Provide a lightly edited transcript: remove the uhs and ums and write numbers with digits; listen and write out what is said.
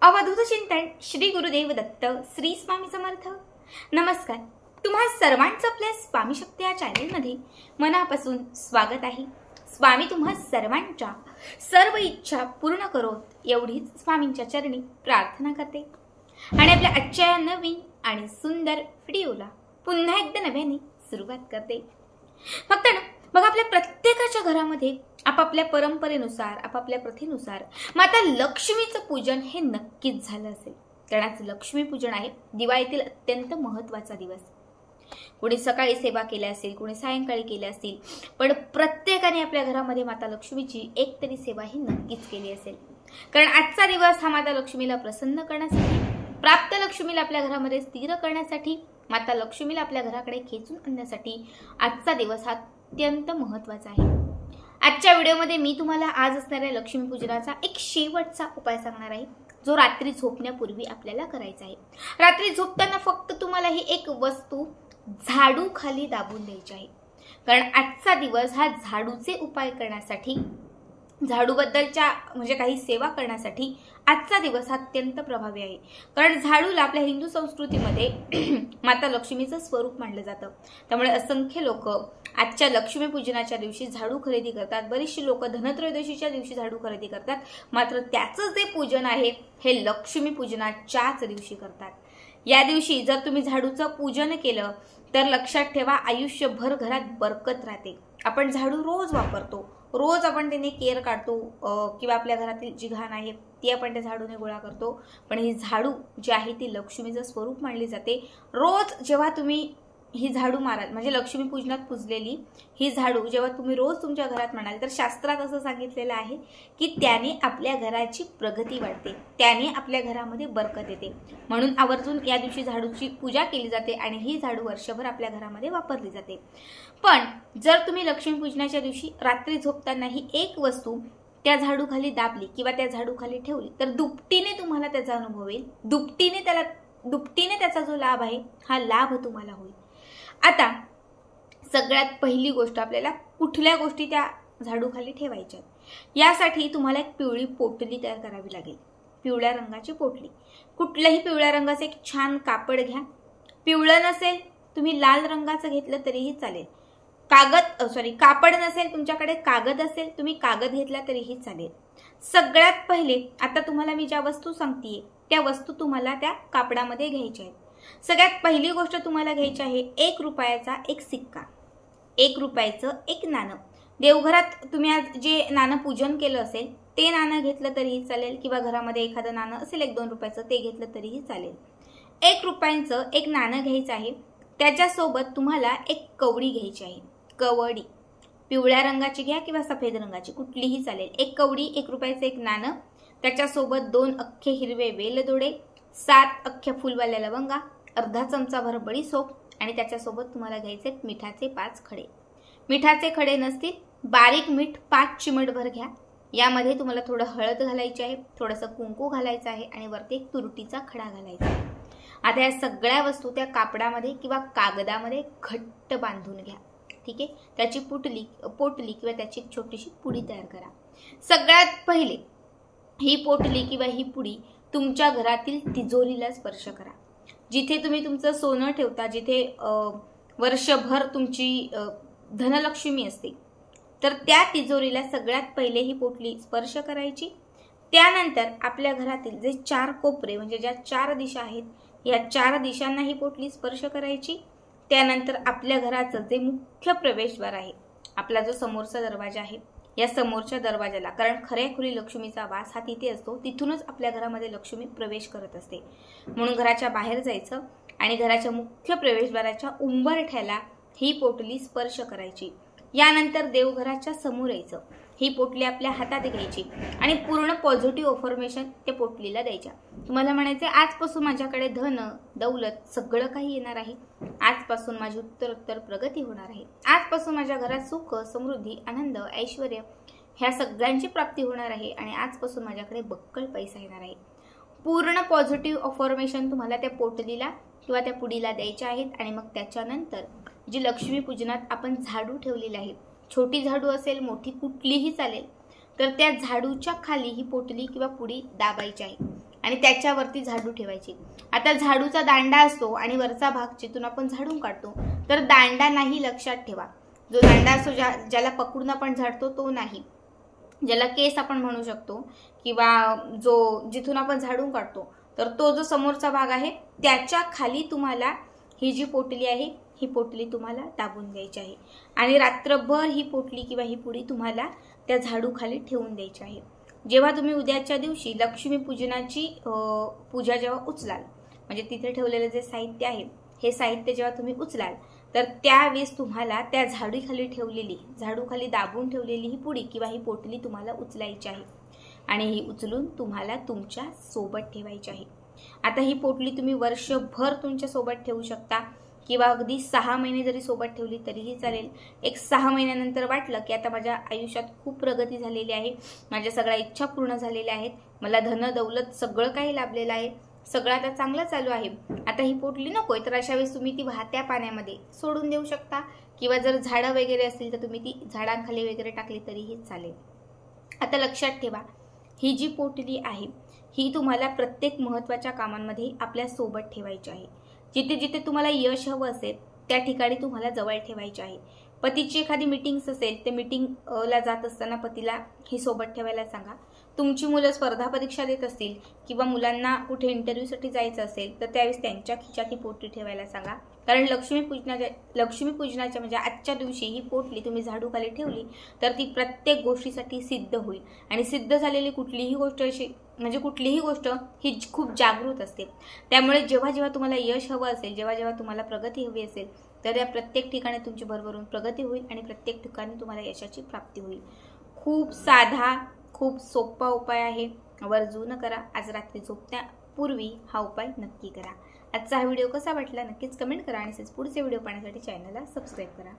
अवधूत चिंतन श्री गुरुदेव दत्त श्री स्वामी समर्थ। नमस्कार, तुम्हा सर्वांचं आपल्या स्वामी शक्ती या चॅनलमध्ये मनापासून स्वागत आहे। स्वामी तुम्हा सर्वांच्या सर्व इच्छा पूर्ण करोत एवढीच स्वामींच्या चरणी प्रार्थना करते आणि आपल्या आजच्या नवीन आणि सुंदर व्हिडिओला पुन्हा एकदा नव्याने सुरुवात करते। फक्त मग आपल्या प्रत्येकाच्या घरामध्ये आपापल्या परंपरेनुसार आपापल्या प्रथेनुसार माता लक्ष्मीचं पूजन हे नक्कीच झालं असेल। कारण आज लक्ष्मी पूजन आहे, दिवाळीतील अत्यंत महत्त्वाचा दिवस। कोणी सकाळी सेवा केल्या असेल, कोणी सायंकाळी केल्या असतील, पण प्रत्येकाने आपल्या घरामध्ये माता लक्ष्मीची एक तरी सेवा ही नक्कीच केली असेल। कारण आजचा दिवस हा माता लक्ष्मीला प्रसन्न करण्यासाठी, प्राप्त लक्ष्मीला आपल्या घरामध्ये स्थिर करण्यासाठी, माता लक्ष्मीला आपल्या घराकडे खेचून आणण्यासाठी आजचा दिवस हा अत्यंत महत्त्वाचा आहे। आजच्या व्हिडिओमध्ये मी तुम्हाला आज असणाऱ्या लक्ष्मी पूजनाचा एक शेवटचा उपाय सांगणार आहे, जो रात्री झोपण्यापूर्वी आपल्याला करायचा आहे। रात्री झोपताना फक्त तुम्हाला ही एक वस्तू झाडू खाली दाबून द्यायची आहे। कारण आजचा दिवस हा झाडूचे उपाय करण्यासाठी, झाडूबद्दलच्या म्हणजे काही सेवा करण्यासाठी आजचा दिवस अत्यंत प्रभावी आहे। कारण झाडूला आपल्या हिंदू संस्कृतीमध्ये माता लक्ष्मीचं स्वरूप मानलं जातं। त्यामुळे असंख्य लोक आजच्या लक्ष्मी पूजनाच्या दिवशी झाडू खरेदी करतात। बरीचशी लोक धनत्रयोदशीच्या दिवशी झाडू खरेदी करतात, मात्र त्याचं जे पूजन आहे हे लक्ष्मी पूजनाच्याच दिवशी करतात। या दिवशी जर तुम्ही झाडूचं पूजन केलं तर लक्षात ठेवा, आयुष्यभर घरात बरकत राहते। आपण झाडू रोज वापरतो, रोज आपण त्याने केअर काढतो किंवा आपल्या घरातील जी घाण आहे ती आपण त्या झाडूने गोळा करतो। पण ही झाडू जी आहे ती लक्ष्मीचं स्वरूप मानली जाते। रोज जेव्हा तुम्ही ही झाडू माराल, म्हणजे लक्ष्मी पूजनात पूजलेली ही झाडू जेव्हा तुम्ही रोज तुमच्या घरात म्हणाल, तर शास्त्रात असं सांगितलेलं आहे की त्याने आपल्या घराची प्रगती वाढते, त्याने आपल्या घरामध्ये बरकत येते। म्हणून आवर्जून या दिवशी झाडूची पूजा केली जाते आणि ही झाडू वर्षभर आपल्या घरामध्ये वापरली जाते। पण जर तुम्ही लक्ष्मी पूजनाच्या दिवशी रात्री झोपताना ही एक वस्तू त्या झाडूखाली दाबली किंवा त्या झाडूखाली ठेवली तर दुपटीने तुम्हाला त्याचा अनुभव येईल, दुपटीने त्याचा जो लाभ आहे हा लाभ तुम्हाला होईल। आता सगळ्यात पहिली गोष्ट, आपल्याला कुठल्या गोष्टी त्या झाडूखाली ठेवायच्या, यासाठी तुम्हाला एक पिवळी पोटली तयार करावी लागेल। पिवळ्या रंगाची पोटली, कुठल्याही पिवळ्या रंगाचं एक छान कापड घ्या। पिवळं नसेल तुम्ही लाल रंगाचं घेतलं तरीही चालेल। कापड नसेल तुमच्याकडे कागद असेल, तुम्ही कागद घेतला तरीही चालेल। सगळ्यात पहिले आता तुम्हाला मी ज्या वस्तू सांगतेय त्या वस्तू तुम्हाला त्या कापडामध्ये घ्यायच्या आहेत। सगळ्यात पहिली गोष्ट तुम्हाला घ्यायची आहे 1 रुपयाचा एक सिक्का, 1 रुपयाचं एक नाणं। देवघरात तुम्ही आज जे नाणं पूजन केलं असेल ते नाणं घेतलं तरीही चालेल, किंवा घरामध्ये एखादं नाणं असेल 1-2 रुपयाचं ते घेतलं तरीही चालेल। 1 रुपयाचं एक नाणं घ्यायचं आहे, त्याच्यासोबत तुम्हाला एक कवडी घ्यायची आहे। कवडी पिवळ्या रंगाची घ्या किंवा सफेद रंगाची, कुठलीही चालेल। एक कवडी, 1 रुपयाचं एक नाणं, त्याच्यासोबत 2 अख्खे हिरवे वेलदोडे, 7 अख्ख्या फुलवाल्या लवंगा, अर्धा चमचाभर बडीशोप आणि त्याच्यासोबत तुम्हाला घ्यायचे मिठाचे 5 खडे। मिठाचे खडे नसतील बारीक मीठ 5 चिमटभर घ्या। यामध्ये तुम्हाला थोडं हळद घालायची आहे, थोडंसं कुंकू घालायचं आहे आणि वरती एक तुरटीचा खडा घालायचा आहे। आता या सगळ्या वस्तू त्या कापडामध्ये किंवा कागदामध्ये घट्ट बांधून घ्या, ठीक आहे। त्याची पोटली किंवा त्याची एक छोटीशी पुडी तयार करा। सगळ्यात पहिले ही पोटली किंवा ही पुडी तुमच्या घरातील तिजोरीला स्पर्श करा। जिथे तुम्ही तुमचं सोनं ठेवता, जिथे वर्षभर तुमची धनलक्ष्मी असते, तर त्या तिजोरीला सगळ्यात पहिले ही पोटली स्पर्श करायची। त्यानंतर आपल्या घरातील जे 4 कोपरे म्हणजे ज्या 4 दिशा आहेत, या 4 दिशांना ही पोटली स्पर्श करायची। त्यानंतर आपल्या घराचं जे मुख्य प्रवेशद्वार आहे, आपला जो समोरचा दरवाजा आहे, या समोरच्या दरवाजाला, कारण खऱ्याखुरी लक्ष्मीचा वास हा तिथे असतो, तिथूनच आपल्या घरामध्ये लक्ष्मी प्रवेश करत असते। म्हणून घराच्या बाहेर जायचं आणि घराच्या मुख्य प्रवेशद्वाराच्या उंबरठ्याला ही पोटली स्पर्श करायची। यानंतर देवघराच्या समोर यायचं, ही पोटली आपल्या हातात घ्यायची आणि पूर्ण पॉझिटिव्ह अफर्मेशन त्या पोटलीला द्यायच्या। तुम्हाला म्हणायचे, आजपासून माझ्याकडे धन दौलत सगळं काही येणार आहे, आजपासून माझी उत्तरोत्तर प्रगती होणार आहे, आजपासून माझ्या घरात सुख समृद्धी आनंद ऐश्वर ह्या सगळ्यांची प्राप्ती होणार आहे आणि आजपासून माझ्याकडे बक्कळ पैसा येणार आहे। पूर्ण पॉझिटिव्ह अफर्मेशन तुम्हाला त्या पोटलीला किंवा त्या पुडीला द्यायचे आहेत। आणि मग त्याच्यानंतर जी लक्ष्मी पूजनात आपण झाडू ठेवलेली आहे, छोटी झाडू असेल मोठी कुठलीही चालेल, तर त्या झाडूच्या खाली ही पोटली किंवा पुडी दाबायची आहे आणि त्याच्यावरती झाडू ठेवायची। आता झाडूचा दांडा असतो आणि वरचा भाग जिथून आपण झाडून काढतो, तर दांडा नाही, लक्षात ठेवा। जो दांडा असतो ज्याला पकडून आपण झाडतो तो नाही, ज्याला केस आपण म्हणू शकतो किंवा जिथून आपण झाडून काढतो, तर तो जो समोरचा भाग आहे त्याच्या खाली तुम्हाला ही जी पोटली आहे ही पोटली तुम्हाला दाबून द्यायची आहे आणि रात्रभर ही पोटली किंवा ही पुडी तुम्हाला त्या झाडू खाली ठेवून द्यायची आहे। जेव्हा तुम्ही उद्याच्या दिवशी लक्ष्मी पूजनाची पूजा जेव्हा उचलाल, म्हणजे तिथे ठेवलेले जे साहित्य आहे हे साहित्य जेव्हा तुम्ही उचलाल, तर त्यावेळेस तुम्हाला त्या झाडू खाली दाबून ठेवलेली ही पुडी किंवा ही पोटली तुम्हाला उचलायची आहे आणि ही उचलून तुम्हाला तुमच्या सोबत ठेवायची आहे। आता ही पोटली तुम्ही वर्षभर तुमच्या सोबत ठेवू शकता किंवा अगदी 6 महिने जरी सोबत ठेवली तरीही चालेल। एक 6 महिन्यानंतर वाटलं की आता माझ्या आयुष्यात खूप प्रगती झालेली आहे, माझ्या सगळ्या इच्छा पूर्ण झालेल्या आहेत, मला धन दौलत सगळं काही लाभलेलं आहे, सगळं आता चांगलं चालू आहे, आता ही पोटली नकोय, तर अशा वेळेस तुम्ही ती वाहत्या पाण्यामध्ये सोडून देऊ शकता किंवा जर झाडं वगैरे असतील तर तुम्ही ती झाडांखाली वगैरे टाकली तरीही चालेल। आता लक्षात ठेवा, ही जी पोटली आहे ही तुम्हाला प्रत्येक महत्त्वाच्या कामांमध्ये आपल्या सोबत ठेवायची आहे। जिथे जिथे तुम्हाला यश हवं असेल त्या ठिकाणी तुम्हाला जवळ ठेवायचे आहे। पतीची एखादी मीटिंग्स असेल ते मीटिंगला जात असताना पतीला ही सोबत ठेवायला सांगा। तुमची मुलं स्पर्धा परीक्षा देत असतील किंवा मुलांना कुठे इंटरव्ह्यूसाठी जायचं असेल तर त्यावेळेस त्यांच्या खिशात ही पोटली ठेवायला सांगा, कारण लक्ष्मीपूजनाच्या म्हणजे आजच्या दिवशी ही पोटली तुम्ही झाडूखाली ठेवली तर ती प्रत्येक गोष्टीसाठी सिद्ध होईल आणि सिद्ध झालेली कुठलीही गोष्ट ही खूप जागृत असते। त्यामुळे जेव्हा जेव्हा तुम्हाला यश हवं असेल, जेव्हा जेव्हा तुम्हाला प्रगती हवी असेल, तर या प्रत्येक ठिकाणी तुमची भरभरून प्रगती होईल आणि प्रत्येक ठिकाणी तुम्हाला यशाची प्राप्ती होईल। खूप साधा, खूप सोपा उपाय आहे, आवर्जून करा। आज रात्री झोपण्यापूर्वी हा उपाय नक्की करा। आजचा हा व्हिडिओ कसा वाटला नक्कीच कमेंट करा आणि पुढचे व्हिडिओ पाहण्यासाठी चॅनलला सबस्क्राईब करा।